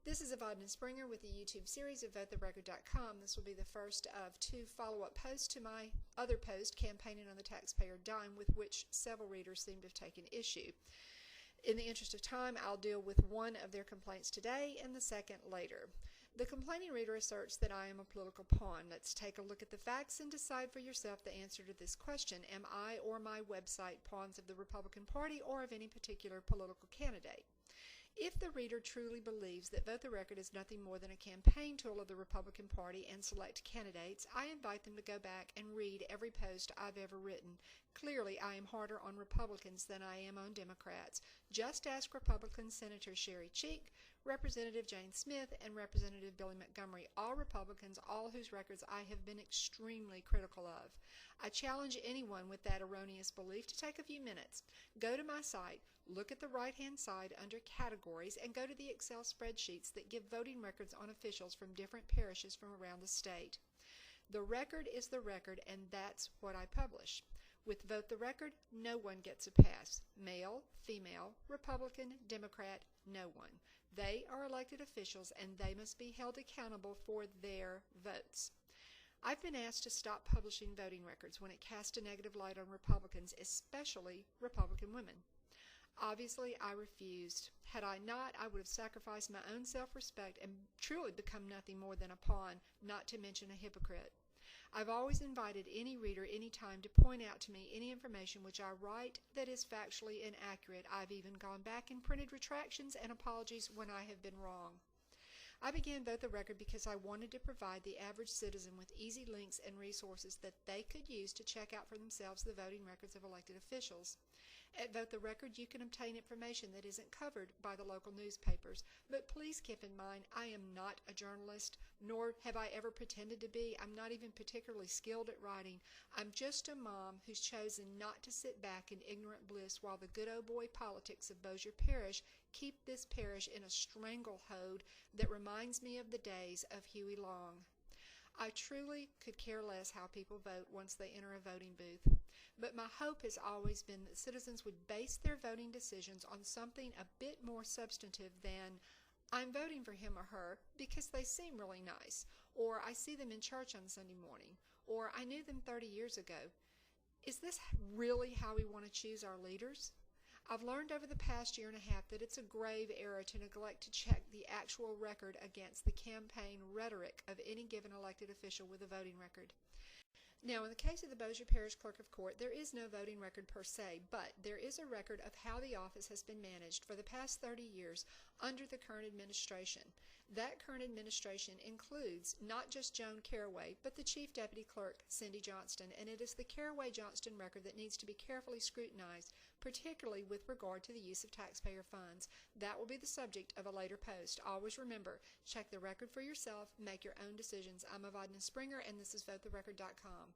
This is Evadna Springer with the YouTube series of VoteTheRecord.com. This will be the first of two follow-up posts to my other post, Campaigning on the Taxpayer Dime, with which several readers seem to have taken issue. In the interest of time, I'll deal with one of their complaints today and the second later. The complaining reader asserts that I am a political pawn. Let's take a look at the facts and decide for yourself the answer to this question. Am I or my website pawns of the Republican Party or of any particular political candidate? If the reader truly believes that Vote the Record is nothing more than a campaign tool of the Republican Party and select candidates, I invite them to go back and read every post I've ever written. Clearly, I am harder on Republicans than I am on Democrats. Just ask Republican Senator Sherry Cheek, Representative Jane Smith, and Representative Billy Montgomery, all Republicans, all whose records I have been extremely critical of. I challenge anyone with that erroneous belief to take a few minutes. Go to my site, look at the right-hand side under Categories, and go to the Excel spreadsheets that give voting records on officials from different parishes from around the state. The record is the record, and that's what I publish. With Vote the Record, no one gets a pass. Male, female, Republican, Democrat, no one. They are elected officials, and they must be held accountable for their votes. I've been asked to stop publishing voting records when it casts a negative light on Republicans, especially Republican women. Obviously, I refused. Had I not, I would have sacrificed my own self-respect and truly become nothing more than a pawn, not to mention a hypocrite. I've always invited any reader any time to point out to me any information which I write that is factually inaccurate. I've even gone back and printed retractions and apologies when I have been wrong. I began Vote the Record because I wanted to provide the average citizen with easy links and resources that they could use to check out for themselves the voting records of elected officials. At Vote the Record, you can obtain information that isn't covered by the local newspapers, but please keep in mind I am not a journalist, nor have I ever pretended to be. I'm not even particularly skilled at writing. I'm just a mom who's chosen not to sit back in ignorant bliss while the good old boy politics of Bossier Parish keep this parish in a stranglehold that reminds me of the days of Huey Long. I truly could care less how people vote once they enter a voting booth, but my hope has always been that citizens would base their voting decisions on something a bit more substantive than, I'm voting for him or her because they seem really nice, or I see them in church on Sunday morning, or I knew them 30 years ago. Is this really how we want to choose our leaders? I've learned over the past year and a half that it's a grave error to neglect to check the actual record against the campaign rhetoric of any given elected official with a voting record. Now, in the case of the Bossier Parish Clerk of Court, there is no voting record per se, but there is a record of how the office has been managed for the past 30 years under the current administration. That current administration includes not just Joan Caraway, but the Chief Deputy Clerk, Cindy Johnston, and it is the Caraway-Johnston record that needs to be carefully scrutinized, particularly with regard to the use of taxpayer funds. That will be the subject of a later post. Always remember, check the record for yourself, make your own decisions. I'm Evadna Springer, and this is VoteTheRecord.com.